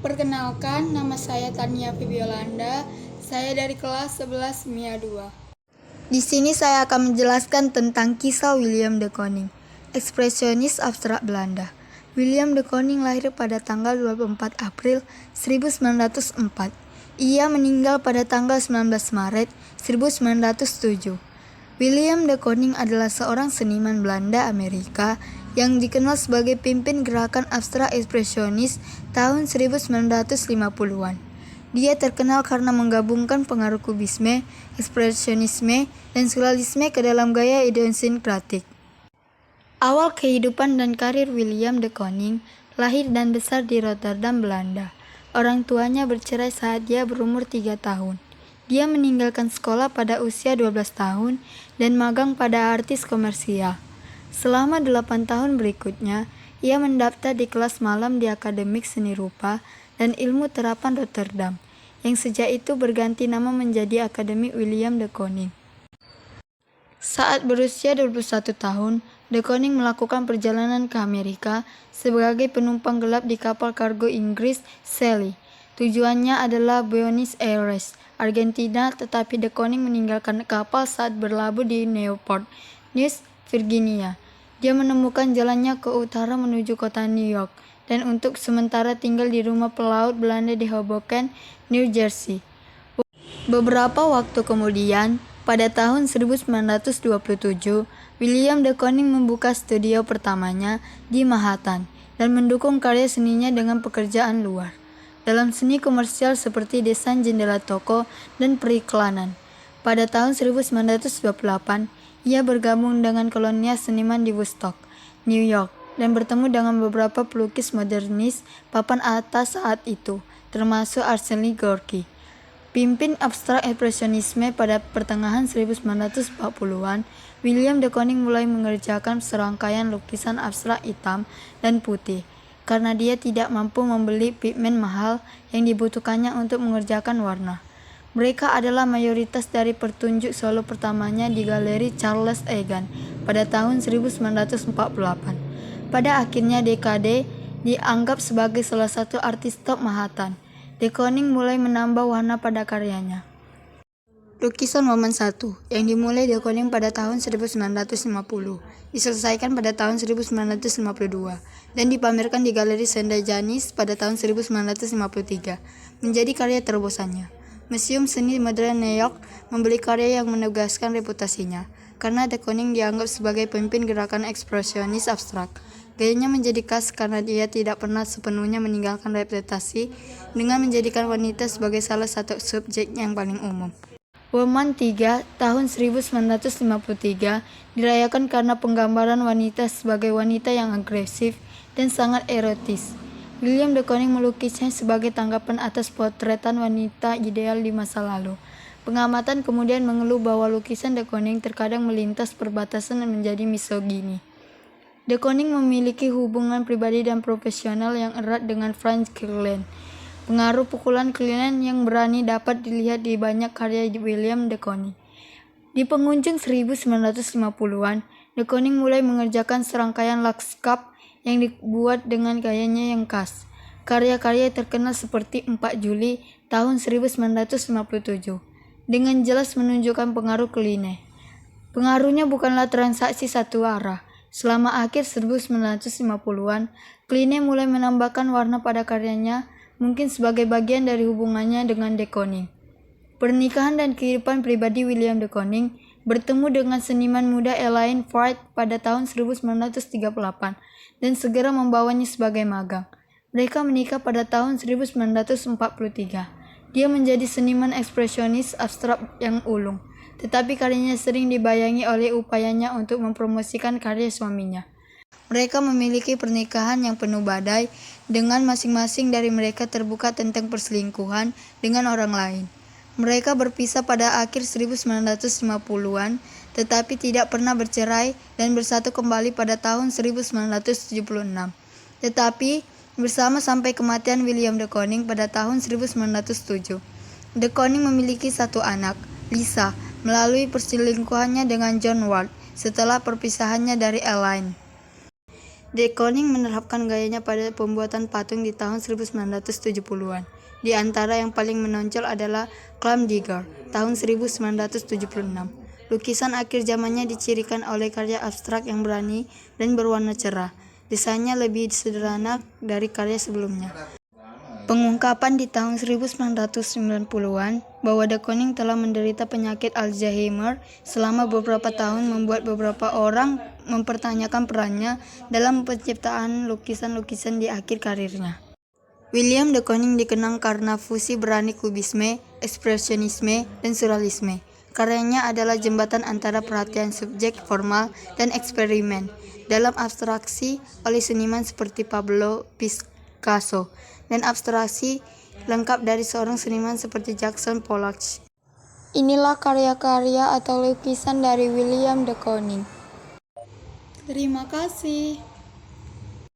Perkenalkan, nama saya Tania Fibiolanda. Saya dari kelas 11 MIA 2. Di sini saya akan menjelaskan tentang kisah Willem de Kooning, ekspresionis abstrak Belanda. Willem de Kooning lahir pada tanggal 24 April 1904. Ia meninggal pada tanggal 19 Maret 1907. Willem de Kooning adalah seorang seniman Belanda Amerika yang dikenal sebagai pimpin gerakan abstrak ekspresionis tahun 1950-an. Dia terkenal karena menggabungkan pengaruh kubisme, ekspresionisme, dan surrealisme ke dalam gaya idiosinkratik. Awal kehidupan dan karir Willem de Kooning lahir dan besar di Rotterdam, Belanda. Orang tuanya bercerai saat dia berumur 3 tahun. Dia meninggalkan sekolah pada usia 12 tahun dan magang pada artis komersial. Selama 8 tahun berikutnya, ia mendaftar di kelas malam di Akademik Seni Rupa dan Ilmu Terapan Rotterdam, yang sejak itu berganti nama menjadi Akademi Willem de Kooning. Saat berusia 21 tahun, de Kooning melakukan perjalanan ke Amerika sebagai penumpang gelap di kapal kargo Inggris Sally. Tujuannya adalah Buenos Aires, Argentina, tetapi de Kooning meninggalkan kapal saat berlabuh di Newport News, Virginia. Dia menemukan jalannya ke utara menuju kota New York dan untuk sementara tinggal di rumah pelaut Belanda di Hoboken, New Jersey. Beberapa waktu kemudian, pada tahun 1927, Willem de Kooning membuka studio pertamanya di Manhattan dan mendukung karya seninya dengan pekerjaan luar dalam seni komersial seperti desain jendela toko dan periklanan. Pada tahun 1928, ia bergabung dengan kolonial seniman di Woodstock, New York, dan bertemu dengan beberapa pelukis modernis papan atas saat itu, termasuk Arceli Gorky. Pimpin abstrak ekspresionisme pada pertengahan 1940-an, Willem de Kooning mulai mengerjakan serangkaian lukisan abstrak hitam dan putih, karena dia tidak mampu membeli pigmen mahal yang dibutuhkannya untuk mengerjakan warna. Mereka adalah mayoritas dari pertunjuk solo pertamanya di Galeri Charles Egan pada tahun 1948. Pada akhirnya dekade dianggap sebagai salah satu artis top Manhattan. De Kooning mulai menambah warna pada karyanya. Lukisan Woman 1 yang dimulai de Kooning pada tahun 1950, diselesaikan pada tahun 1952, dan dipamerkan di Galeri Saint-Denis pada tahun 1953, menjadi karya terobosannya. Museum Seni Modern New York membeli karya yang menegaskan reputasinya, karena de Kooning dianggap sebagai pemimpin gerakan ekspresionis abstrak. Gayanya menjadi khas karena dia tidak pernah sepenuhnya meninggalkan reputasi dengan menjadikan wanita sebagai salah satu subjek yang paling umum. Woman 3 tahun 1953 dirayakan karena penggambaran wanita sebagai wanita yang agresif dan sangat erotis. Willem de Kooning melukisnya sebagai tanggapan atas potretan wanita ideal di masa lalu. Pengamatan kemudian mengeluh bahwa lukisan de Kooning terkadang melintas perbatasan dan menjadi misogini. De Kooning memiliki hubungan pribadi dan profesional yang erat dengan Frans Kierkegaard. Pengaruh pukulan Kierkegaard yang berani dapat dilihat di banyak karya Willem de Kooning. Di penghujung 1950-an, de Kooning mulai mengerjakan serangkaian lanskap yang dibuat dengan gayanya yang khas. Karya-karya terkenal seperti 4 Juli tahun 1957 dengan jelas menunjukkan pengaruh Kline. Pengaruhnya bukanlah transaksi satu arah. Selama akhir 1950-an, Kline mulai menambahkan warna pada karyanya, mungkin sebagai bagian dari hubungannya dengan de Kooning. Pernikahan dan kehidupan pribadi Willem de Kooning bertemu dengan seniman muda Elaine Wright pada tahun 1938 dan segera membawanya sebagai magang. Mereka menikah pada tahun 1943. Dia menjadi seniman ekspresionis abstrak yang ulung, tetapi karyanya sering dibayangi oleh upayanya untuk mempromosikan karya suaminya. Mereka memiliki pernikahan yang penuh badai, dengan masing-masing dari mereka terbuka tentang perselingkuhan dengan orang lain. Mereka berpisah pada akhir 1950-an, tetapi tidak pernah bercerai dan bersatu kembali pada tahun 1976. Tetapi bersama sampai kematian Willem de Kooning pada tahun 1907. De Kooning memiliki satu anak, Lisa, melalui perselingkuhannya dengan John Ward setelah perpisahannya dari Elaine. De Kooning menerapkan gayanya pada pembuatan patung di tahun 1970-an. Di antara yang paling menonjol adalah Clam Digger tahun 1976. Lukisan akhir zamannya dicirikan oleh karya abstrak yang berani dan berwarna cerah. Desainnya lebih sederhana dari karya sebelumnya. Pengungkapan di tahun 1990-an bahwa De Kooning telah menderita penyakit Alzheimer selama beberapa tahun membuat beberapa orang mempertanyakan perannya dalam penciptaan lukisan-lukisan di akhir karirnya. William De Kooning dikenang karena fusi berani kubisme, ekspresionisme, dan surrealisme. Karyanya adalah jembatan antara perhatian subjek formal dan eksperimen dalam abstraksi oleh seniman seperti Pablo Picasso dan abstraksi lengkap dari seorang seniman seperti Jackson Pollock. Inilah karya-karya atau lukisan dari William De Kooning. Terima kasih.